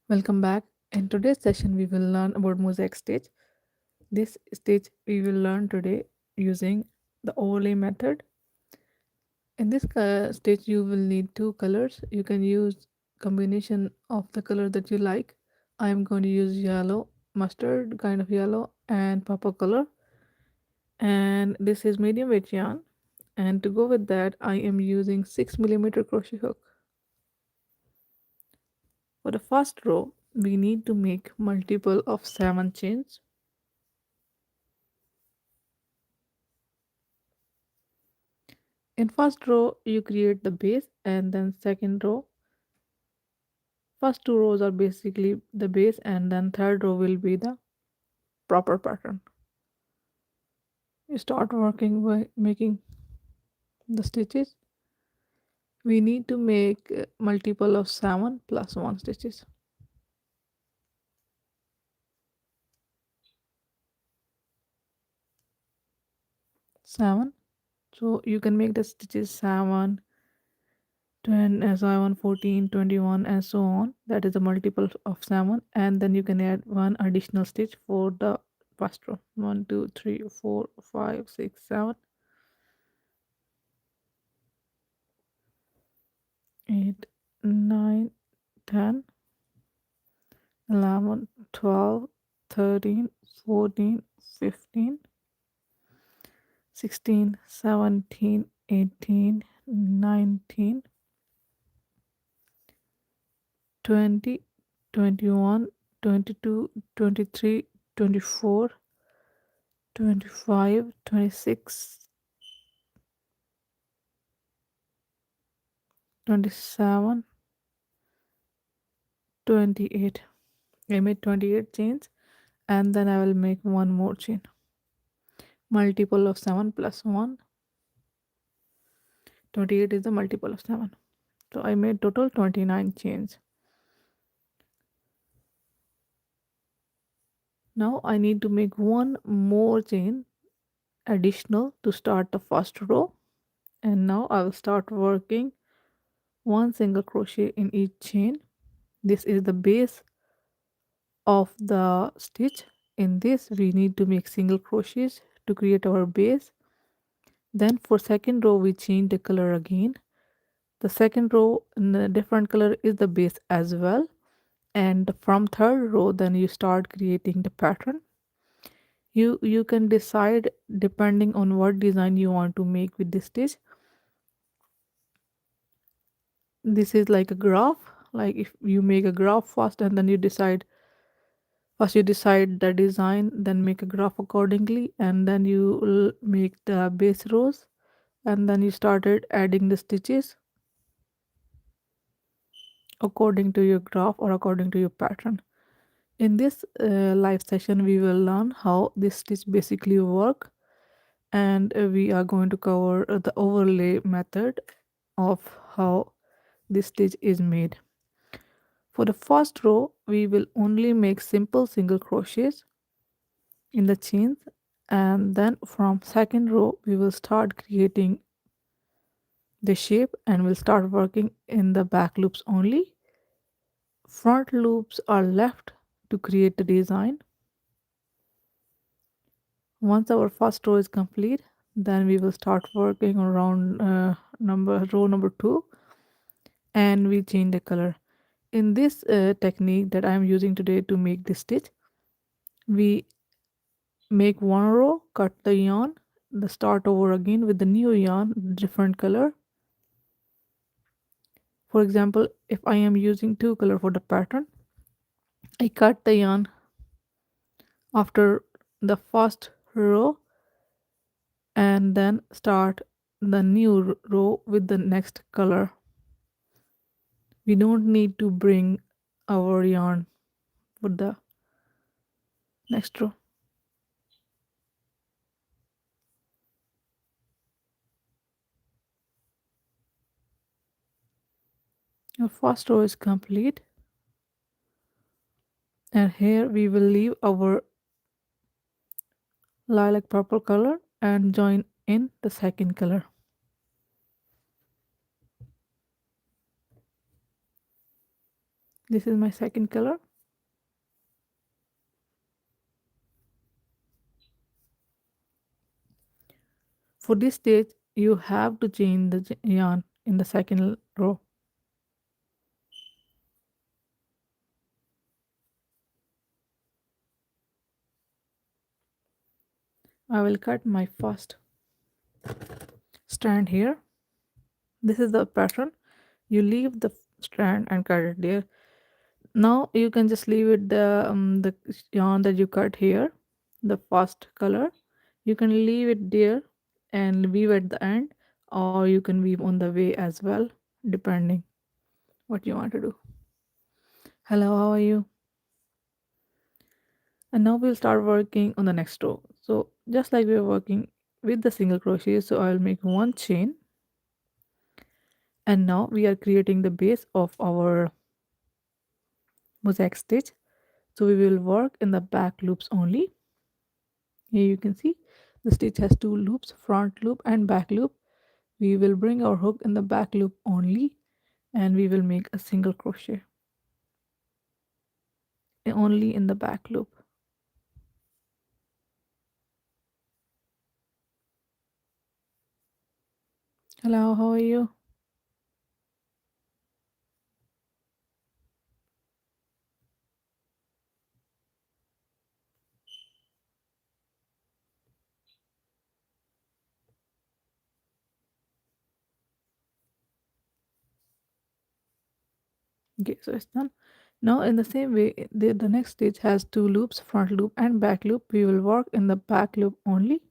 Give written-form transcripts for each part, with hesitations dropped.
Welcome back. In today's session, we will learn about mosaic stitch. This stitch we will learn today using the overlay method. In this stitch, you will need two colors. You can use combination of the color that you like. I am going to use yellow, mustard kind of yellow, and purple color. And this is medium weight yarn. And to go with that, I am using 6 millimeter crochet hook. For the first row, we need to make multiple of 7 chains. In first row, you create the base, and then second row, first two rows are basically the base, and then third row will be the proper pattern. You start working by making the stitches. We need to make multiple of 7 plus 1 stitches. 7. So you can make the stitches 7, 10, 7, 14, 21, and so on. That is a multiple of 7, and then you can add one additional stitch for the first row. 1, 2, 3, 4, 5, 6, 7, 8, 9, 10, 11, 12, 13, 14, 15, 16, 17, 18, 19, 20, 21, 22, 23, 24, 25, 26, 27, 28. I made 28 chains, and then I will make one more chain. Multiple of 7 plus 1. 28 is the multiple of 7. So I made total 29 chains. Now I need to make one more chain additional to start the first row. And now I will start working one single crochet in each chain. This is the base of the stitch. In this we need to make single crochets to create our base. Then for second row we change the color again. The second row in a different color is the base as well. And from third row then you start creating the pattern. You can decide depending on what design you want to make with this stitch. This is like a graph. Like if you make a graph first and then you decide the design, then make a graph accordingly, and then you will make the base rows, and then you started adding the stitches according to your graph or according to your pattern. In this live session we will learn how this stitch basically work, and we are going to cover the overlay method of how this stitch is made. For the first row we will only make simple single crochets in the chains, and then from second row we will start creating the shape and we'll start working in the back loops only. Front loops are left to create the design. Once our first row is complete, then we will start working around row number 2, and we change the color. In this technique that I am using today to make this stitch, we make one row, cut the yarn, the start over again with the new yarn, different color. For example, if I am using 2 color for the pattern, I cut the yarn after the first row and then start the new row with the next color. We don't need to bring our yarn for the next row. Our first row is complete, and here we will leave our lilac purple color and join in the second color. This is my second color. For this stage, you have to chain the yarn in the second row. I will cut my first strand here. This is the pattern. You leave the strand and cut it there. Now you can just leave it the yarn that you cut here, the first color. You can leave it there and weave at the end, or you can weave on the way as well, depending what you want to do. Hello, how are you? And now we'll start working on the next row. So just like we were working with the single crochet, so I'll make one chain, and now we are creating the base of our mosaic stitch. So we will work in the back loops only. Here you can see the stitch has two loops, front loop and back loop. We will bring our hook in the back loop only, and we will make a single crochet only in the back loop. Hello, how are you? Okay, so it's done. Now in the same way, the next stitch has two loops, front loop and back loop. We will work in the back loop only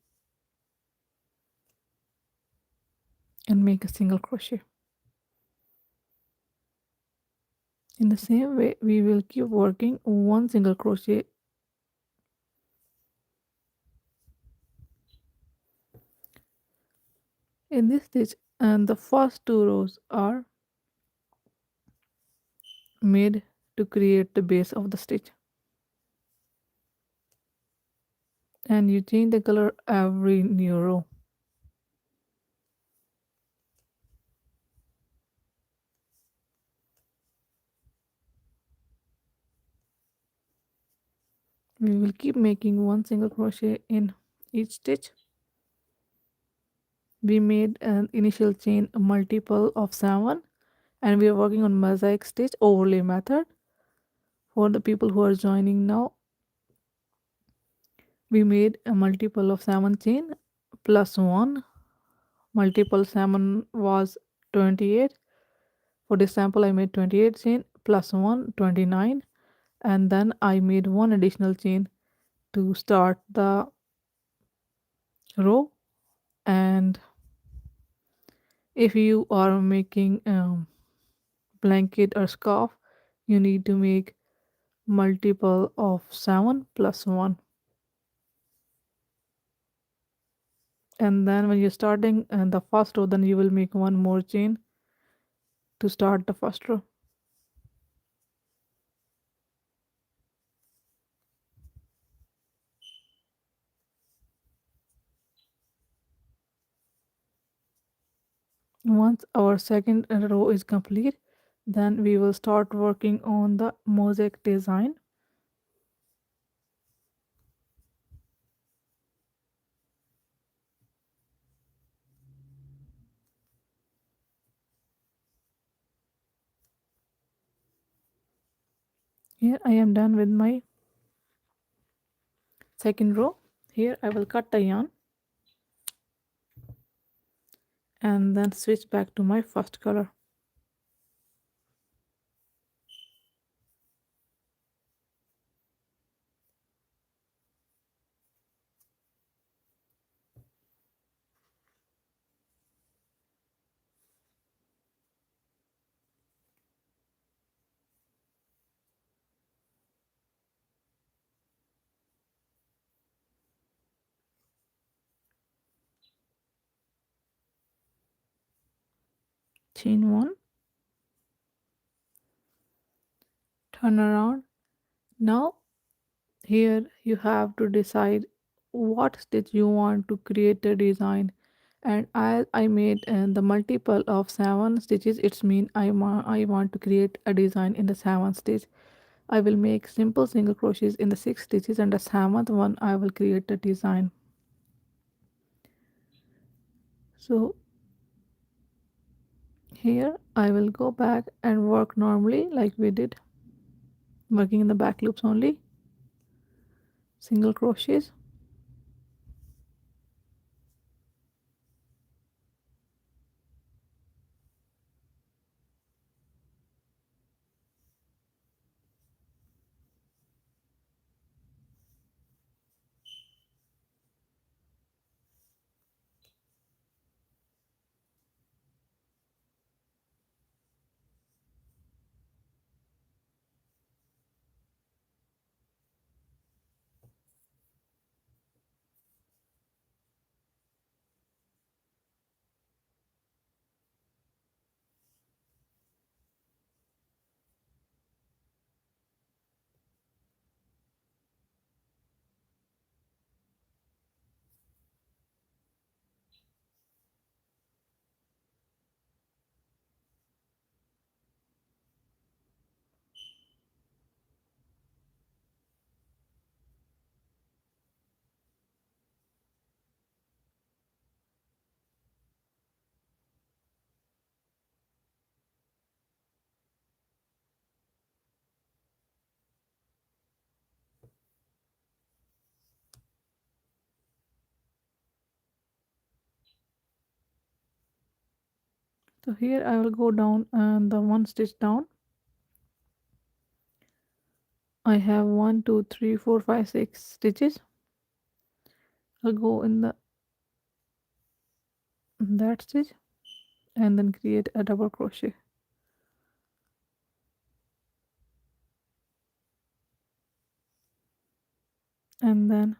and make a single crochet. In the same way, we will keep working one single crochet in this stitch, and the first two rows are made to create the base of the stitch. And you change the color every new row. We will keep making one single crochet in each stitch. We made an initial chain multiple of 7, and we are working on mosaic stitch overlay method. For the people who are joining now, we made a multiple of 7 chain plus 1. Multiple 7 was 28. For this sample I made 28 chain plus 1 29, and then I made one additional chain to start the row. And if you are making blanket or scarf, you need to make multiple of 7 plus 1. And then when you're starting the first row, then you will make one more chain to start the first row. Once our second row is complete, then we will start working on the mosaic design. Here I am done with my second row. Here I will cut the yarn and then switch back to my first color. Chain 1, turn around. Now here you have to decide what stitch you want to create the design and I made the multiple of 7 stitches. It's mean I want to create a design in the 7th stitch. I will make simple single crochets in the 6 stitches, and the 7th one I will create a design. So here I will go back and work normally like we did, working in the back loops only, single crochets. So here I will go down and the 1 stitch down. I have 1, 2, 3, 4, 5, 6 stitches. I'll go in the that stitch and then create a double crochet, and then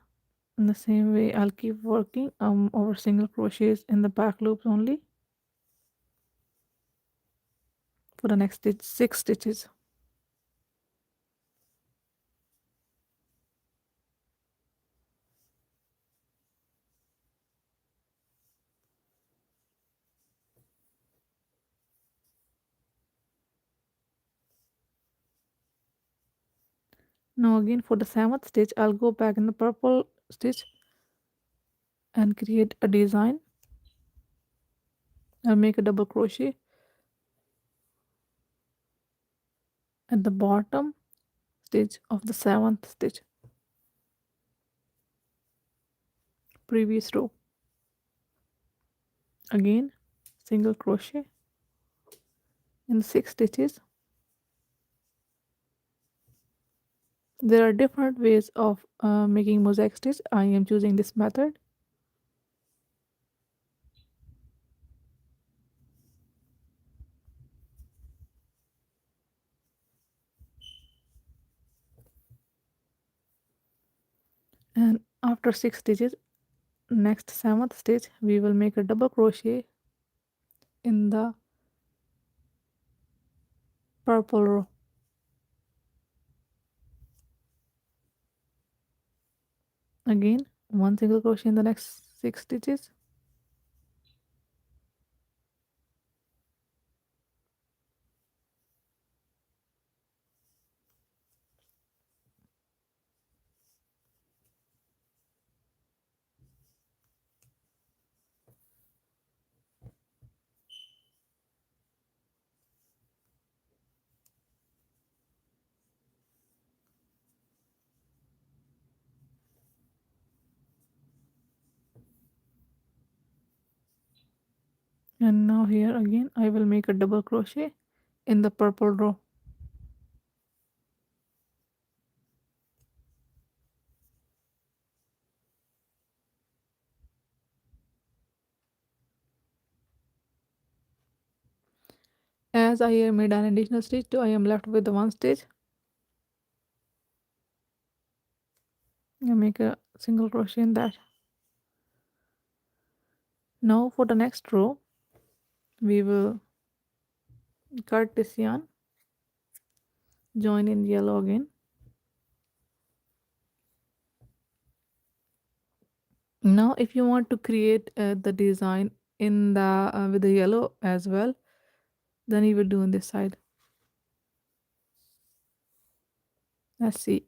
in the same way I'll keep working over single crochets in the back loops only for the next 6 stitches. Now again for the 7th stitch I'll go back in the purple stitch and create a design. I'll make a double crochet at the bottom stitch of the 7th stitch, previous row. Again single crochet in 6 stitches. There are different ways of making mosaic stitch. I am choosing this method. And after 6 stitches, next 7th stitch, we will make a double crochet in the purple row. Again one single crochet in the next 6 stitches. And now here again I will make a double crochet in the purple row. As I have made an additional stitch, I am left with the 1 stitch. I make a single crochet in that. Now for the next row, we will cut this yarn, join in yellow again. Now if you want to create the design in the with the yellow as well, then you will do on this side. Let's see.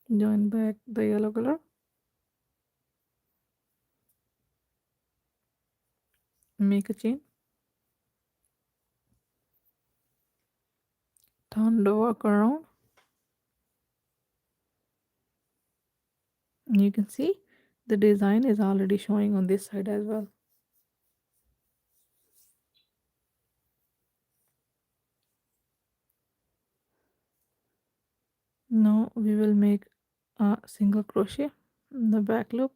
Join back the yellow color, make a chain, turn the work around. You can see the design is already showing on this side as well. Now we will make a single crochet in the back loop.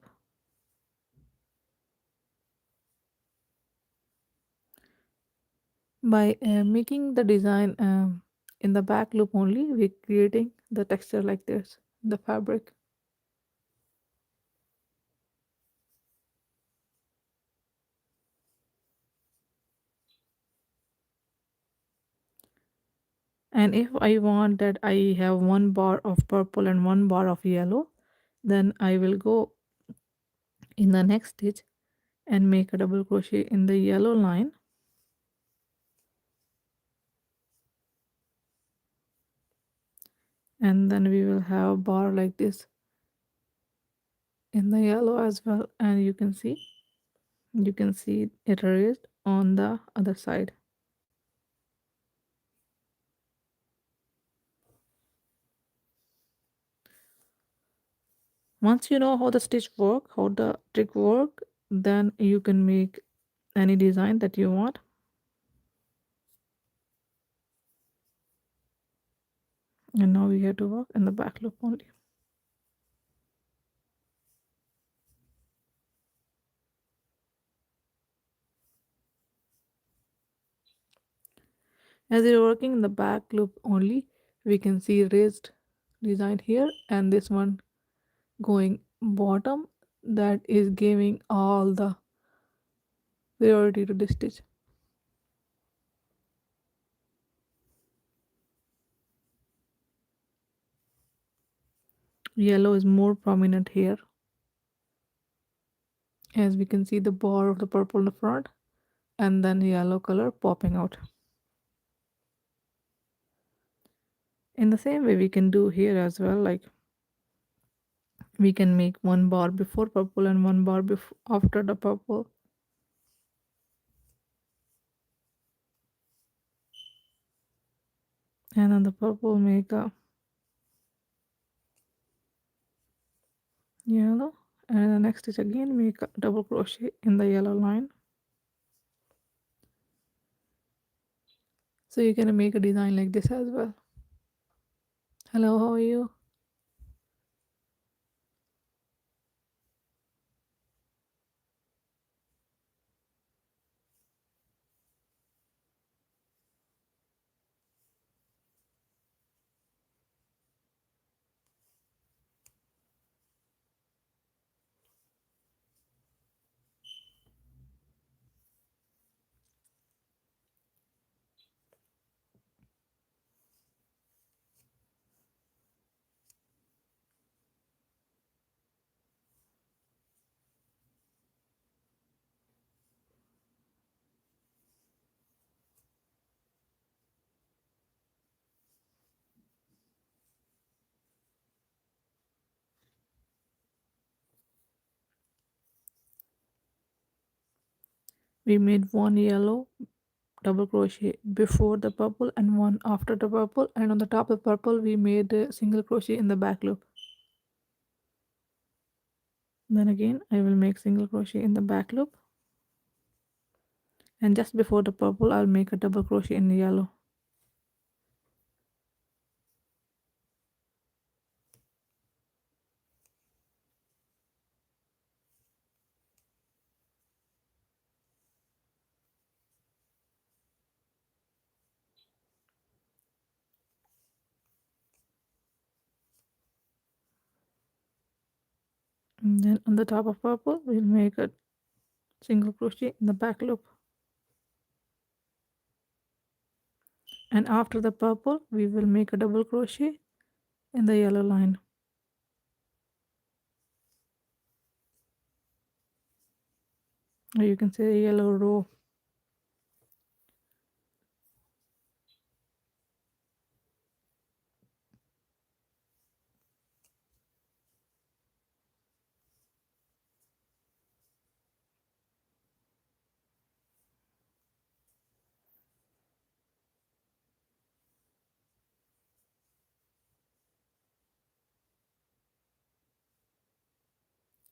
By making the design in the back loop only, we're creating the texture like this, the fabric. And if I want that I have one bar of purple and one bar of yellow, then I will go in the next stitch and make a double crochet in the yellow line, and then we will have a bar like this in the yellow as well, and you can see it raised on the other side. Once you know how the stitch work, how the trick work, then you can make any design that you want. And now we have to work in the back loop only. As you're working in the back loop only, we can see raised design here and this one going bottom, that is giving all the priority to this stitch. Yellow is more prominent here, as we can see the bar of the purple in the front and then yellow color popping out. In the same way we can do here as well, like we can make one bar before purple and one bar after the purple. And then the purple make a yellow, and the next is again make a double crochet in the yellow line. So you can make a design like this as well. Hello, how are you? We made one yellow double crochet before the purple and one after the purple, and on the top of purple we made a single crochet in the back loop. Then again I will make single crochet in the back loop, and just before the purple I'll make a double crochet in the yellow. And then on the top of purple we'll make a single crochet in the back loop. And after the purple we will make a double crochet in the yellow line. Or you can say yellow row.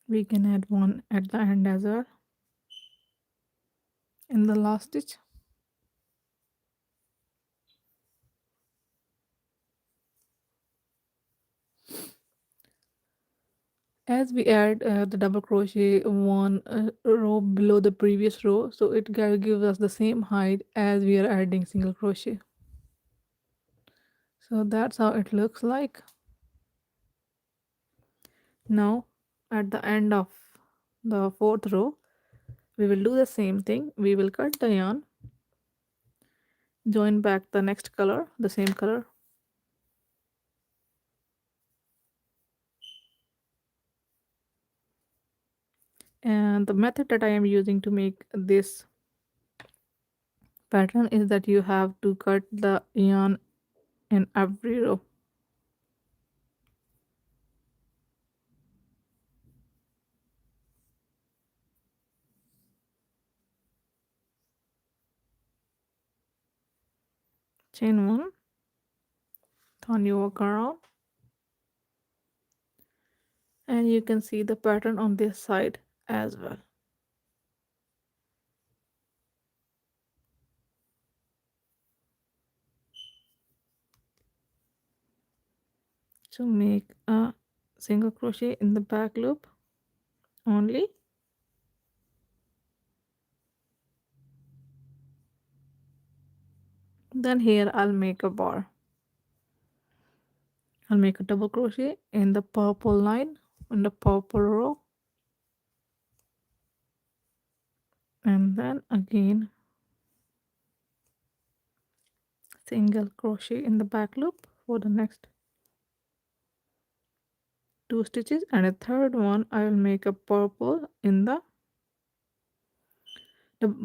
We can add one at the end as well in the last stitch. As we add the double crochet one row below the previous row, so it gives us the same height as we are adding single crochet. So that's how it looks like. Now at the end of the fourth row we will do the same thing. We will cut the yarn, join back the next color, the same color, and the method that I am using to make this pattern is that you have to cut the yarn in every row. Chain one, turn you walk around, and you can see the pattern on this side as well. So make a single crochet in the back loop only, then here I'll make a bar. I'll make a double crochet in the purple line in the purple row, and then again single crochet in the back loop for the next 2 stitches, and a third one I will make a purple in the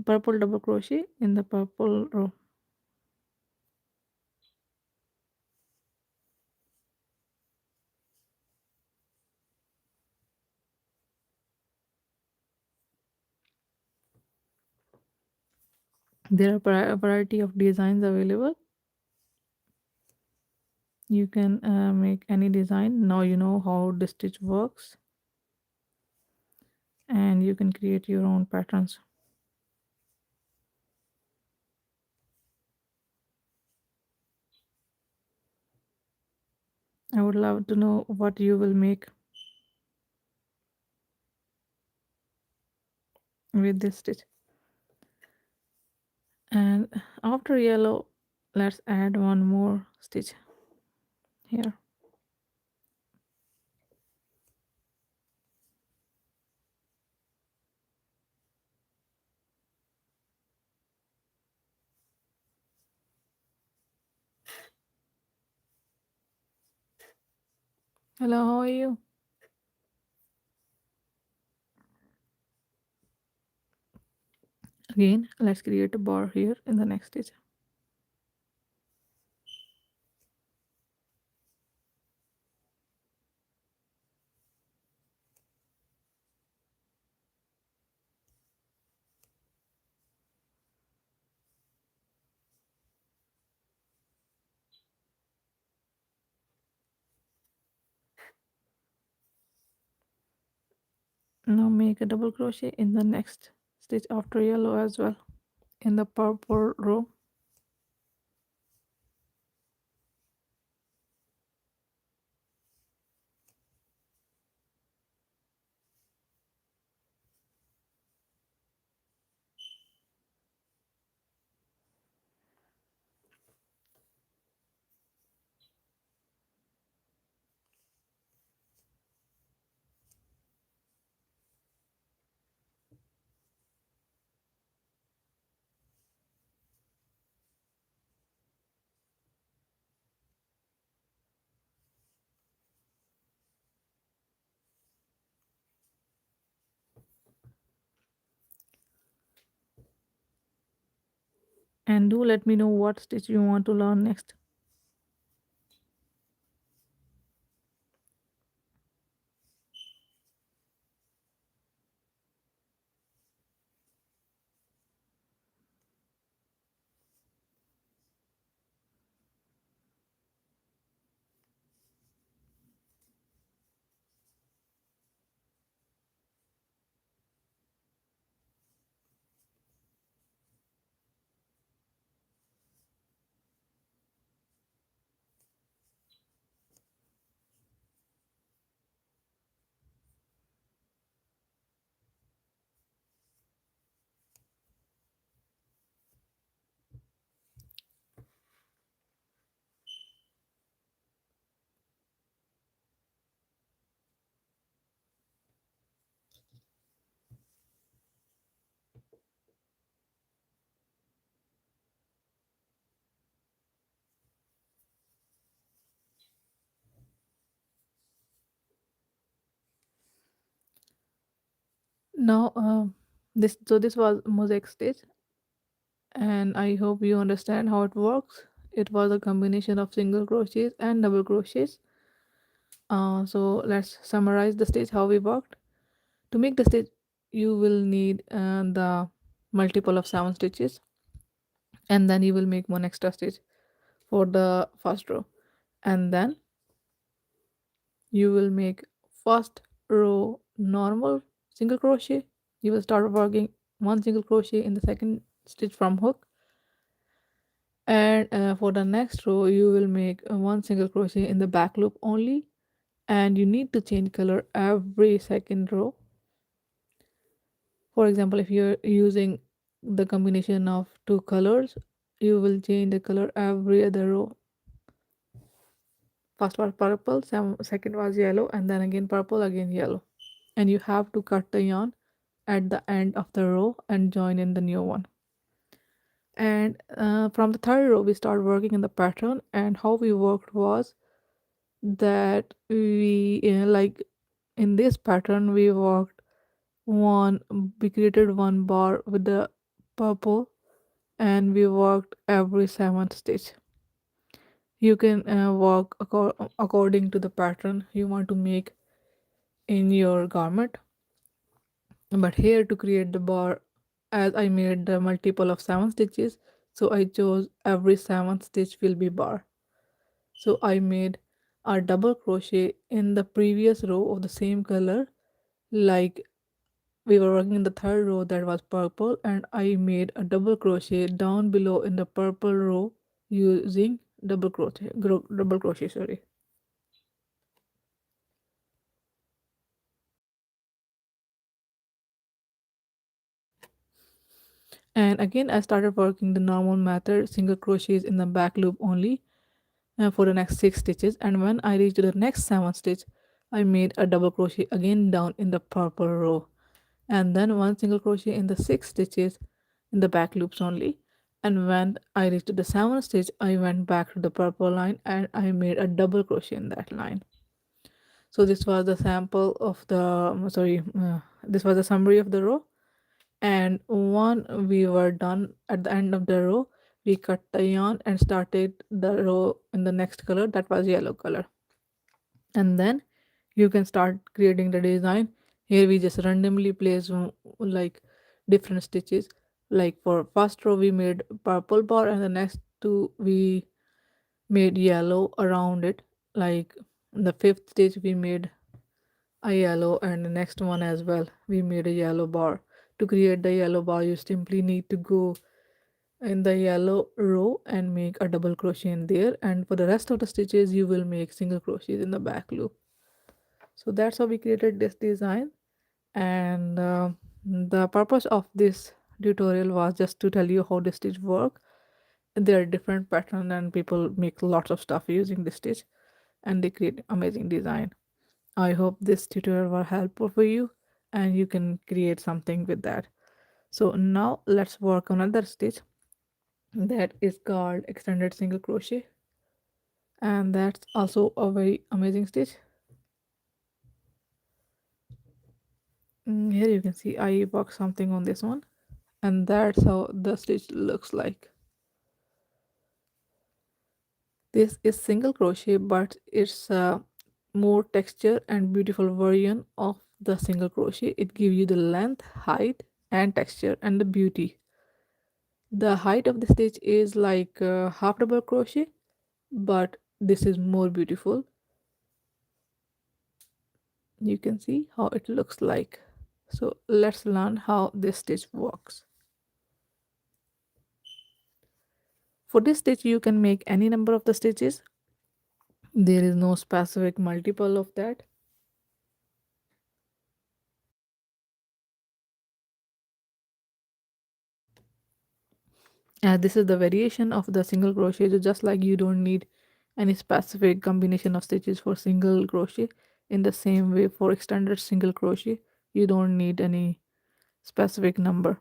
purple double crochet in the purple row. There are a variety of designs available. You can make any design. Now you know how the stitch works, and you can create your own patterns. I would love to know what you will make with this stitch. And after yellow, let's add one more stitch here. Hello, how are you? Again, let's create a bar here in the next stitch. Now make a double crochet in the next stitch after yellow as well in the purple row. And do let me know what stitch you want to learn next. Now, this was mosaic stitch, and I hope you understand how it works. It was a combination of single crochets and double crochets. So let's summarize the stitch how we worked. To make the stitch, you will need the multiple of 7 stitches, and then you will make one extra stitch for the first row, and then you will make first row normal single crochet. You will start working one single crochet in the second stitch from hook, and for the next row you will make one single crochet in the back loop only, and you need to change color every second row. For example, if you're using the combination of two colors, you will change the color every other row. First was purple, second was yellow, and then again purple, again yellow. And you have to cut the yarn at the end of the row and join in the new one. And from the third row, we start working in the pattern. And how we worked was that like in this pattern, one, we created one bar with the purple, and we worked every 7th stitch. You can work according to the pattern you want to make in your garment, but here to create the bar, as I made the multiple of 7 stitches, so I chose every 7th stitch will be bar. So I made a double crochet in the previous row of the same color, like we were working in the third row that was purple, and I made a double crochet down below in the purple row using double crochet, sorry. And again I started working the normal method, single crochets in the back loop only, for the next 6 stitches, and when I reached the next 7th stitch, I made a double crochet again down in the purple row, and then one single crochet in the 6 stitches in the back loops only. And when I reached the 7th stitch, I went back to the purple line and I made a double crochet in that line. So this was the sample of the this was the summary of the row. And when we were done at the end of the row, we cut the yarn and started the row in the next color, that was yellow color. And then you can start creating the design. Here we just randomly place like different stitches. Like for first row we made purple bar, and the next two we made yellow around it. Like in the 5th stitch we made a yellow, and the next one as well we made a yellow bar. To create the yellow bar, you simply need to go in the yellow row and make a double crochet in there, and for the rest of the stitches you will make single crochets in the back loop. So that's how we created this design. And the purpose of this tutorial was just to tell you how the stitch work. There are different patterns and people make lots of stuff using this stitch, and they create amazing design. I hope this tutorial was helpful for you and you can create something with that. So now let's work on another stitch that is called extended single crochet, and that's also a very amazing stitch. Here you can see I work something on this one, and that's how the stitch looks like. This is single crochet, but it's a more texture and beautiful version of the single crochet. It gives you the length, height, and texture and the beauty. The height of the stitch is like half double crochet, but this is more beautiful. You can see how it looks like. So let's learn how this stitch works. For this stitch, you can make any number of the stitches. There is no specific multiple of that. This is the variation of the single crochet. So just like you don't need any specific combination of stitches for single crochet, in the same way for extended single crochet, you don't need any specific number.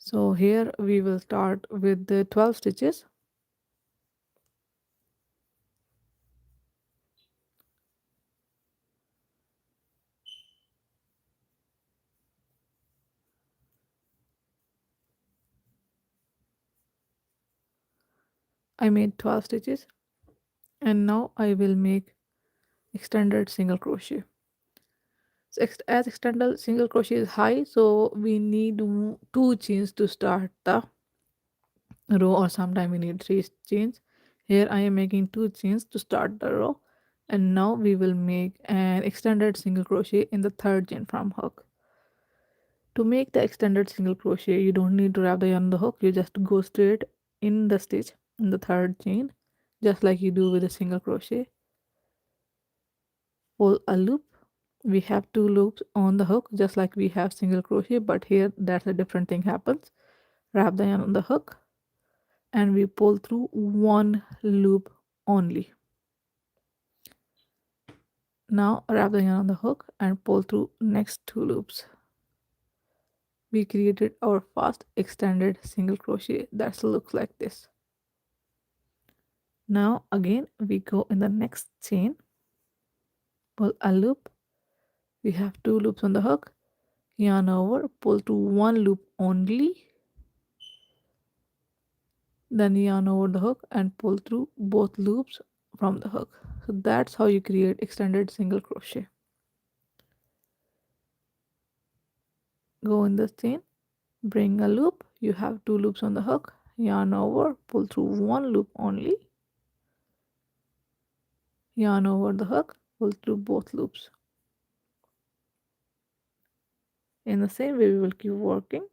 So here we will start with the 12 stitches. I made 12 stitches, and now I will make extended single crochet. So as extended single crochet is high, so we need two chains to start the row, or sometime we need three chains. Here I am making two chains to start the row, and now we will make an extended single crochet in the third chain from hook. To make the extended single crochet, you don't need to wrap the yarn on the hook. You just go straight in the stitch in the third chain, just like you do with a single crochet. Pull a loop. We have two loops on the hook, just like we have single crochet, but here that's a different thing happens. Wrap the yarn on the hook, and we pull through one loop only. Now wrap the yarn on the hook and pull through next two loops. We created our first extended single crochet that looks like this. Now again we go in the next chain, pull a loop. We have two loops on the hook, yarn over, pull through one loop only, then yarn over the hook and pull through both loops from the hook. So that's how you create extended single crochet. Go in the chain, bring a loop. You have two loops on the hook, yarn over, pull through one loop only, yarn over the hook, pull through both loops. In the same way we will keep working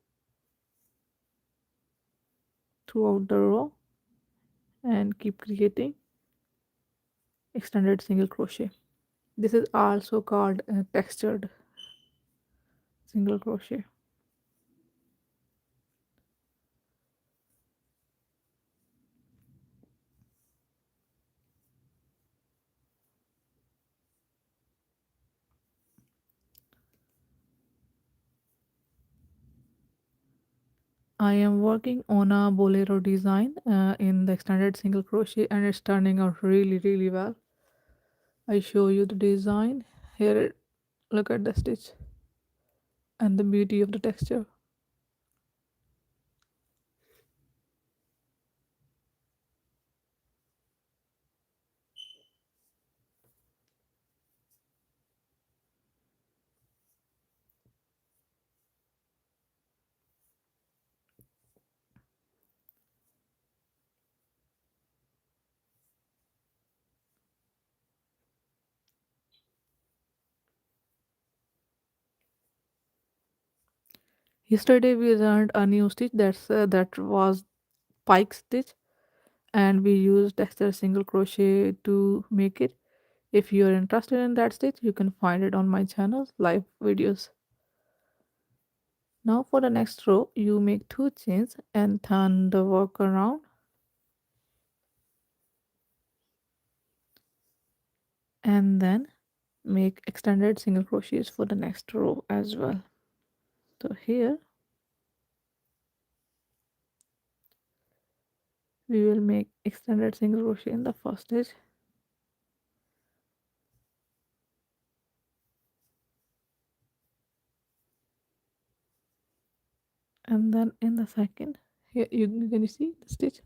throughout the row and keep creating extended single crochet. This is also called a textured single crochet. I am working on a bolero design in the extended single crochet, and it's turning out really well. I show you the design here. Look at the stitch and the beauty of the texture. Yesterday we learned a new stitch that was pike stitch, and we used texture single crochet to make it. If you are interested in that stitch, you can find it on my channel live videos. Now for the next row, you make two chains and turn the work around, and then make extended single crochets for the next row as well. So here we will make extended single crochet in the first stitch, and then in the second. Here you can see the stitch.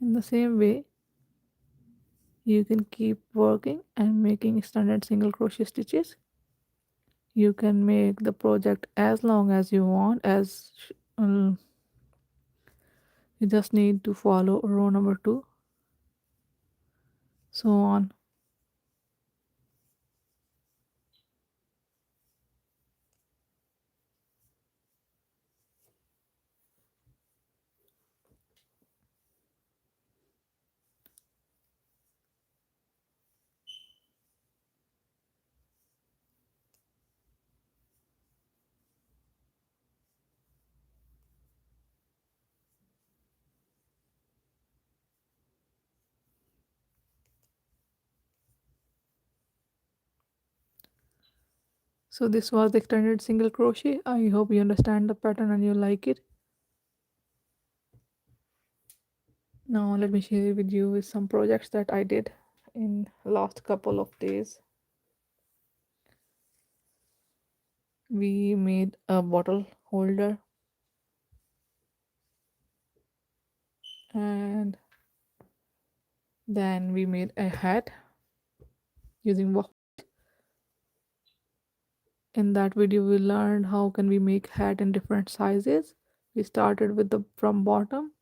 In the same way, you can keep working and making standard single crochet stitches. You can make the project as long as you want, um, you just need to follow row number 2, so on. So this was the extended single crochet. I hope you understand the pattern and you like it. Now let me share with you with some projects that I did in last couple of days. We made a bottle holder, and then we made a hat using in that video we learned how can we make hat in different sizes. We started with the from bottom,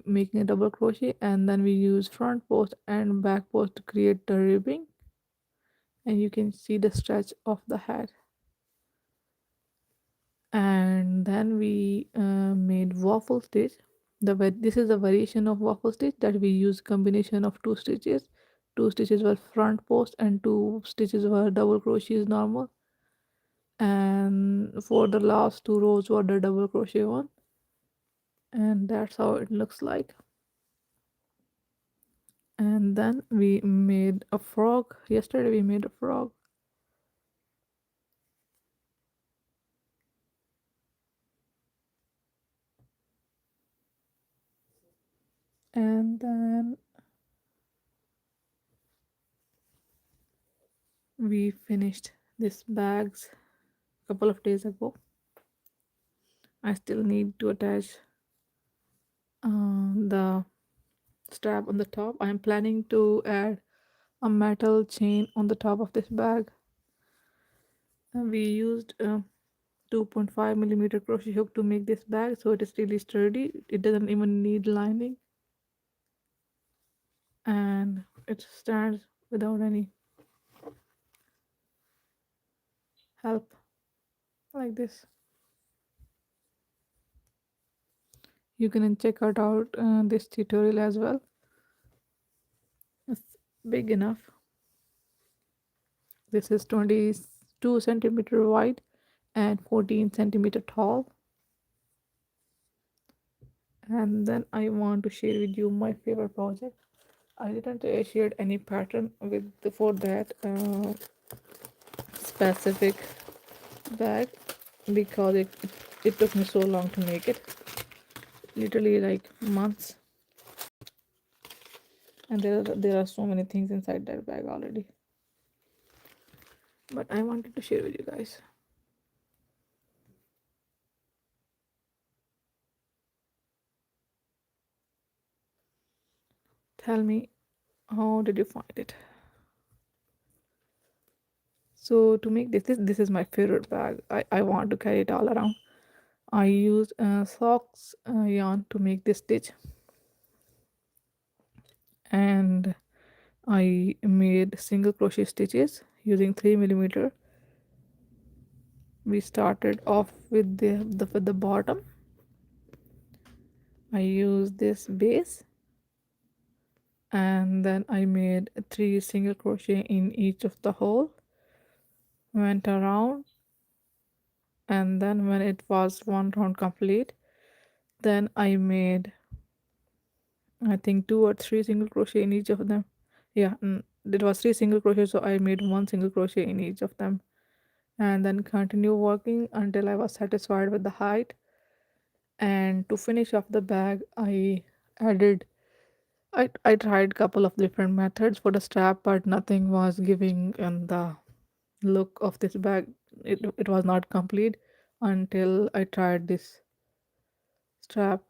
making a double crochet, and then we use front post and back post to create the ribbing, and you can see the stretch of the hat. And then we made waffle stitch. This is a variation of waffle stitch that we use combination of two stitches. Two stitches were front post and two stitches were double crochets normal, and for the last two rows were the double crochet one, and that's how it looks like. And then we made a frog. Yesterday we made a frog. And then we finished this bags a couple of days ago. I still need to attach the strap on the top. I am planning to add a metal chain on the top of this bag. And we used 2.5 millimeter crochet hook to make this bag, so it is really sturdy. It doesn't even need lining, and it stands without any help like this. You can check out this tutorial as well. It's big enough. This is 22 centimeter wide and 14 centimeter tall. And then I want to share with you my favorite project. I didn't share any pattern with for that specific bag because it took me so long to make it, literally like months, and there are so many things inside that bag already, but I wanted to share with you guys. Tell me, how did you find it? So to make this is my favorite bag. I want to carry it all around. I used socks yarn to make this stitch, and I made single crochet stitches using 3 millimeter. We started off with the bottom. I used this base, and then I made 3 single crochet in each of the hole, went around, and then when it was one round complete, then I made, I think, 2 or 3 single crochet in each of them. Yeah, it was 3 single crochet, so I made 1 single crochet in each of them, and then continue working until I was satisfied with the height. And to finish off the bag, added I tried couple of different methods for the strap, but nothing was giving the look of this bag. It was not complete until I tried this strap.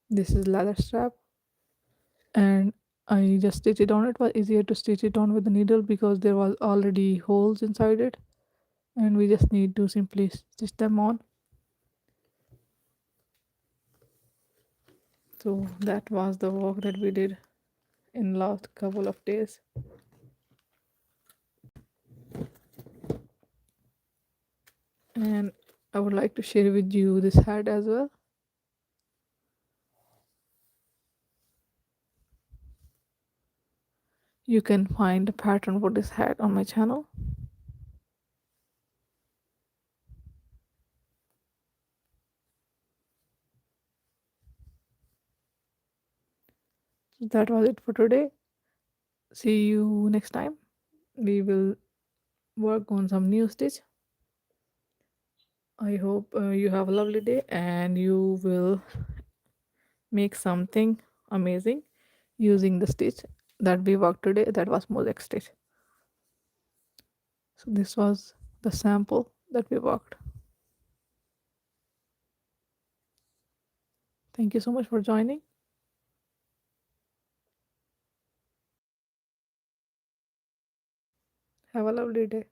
This is leather strap. and I just stitched it on. It was easier to stitch it on with the needle because there was already holes inside it, and we just need to simply stitch them on. So that was the work that we did in last couple of days. And I would like to share with you this hat as well. You can find a pattern for this hat on my channel. So that was it for today. See you next time. We will work on some new stitch. I hope you have a lovely day and you will make something amazing using the stitch that we worked today. That was mosaic stitch. So this was the sample that we worked. Thank you so much for joining. Have a lovely day.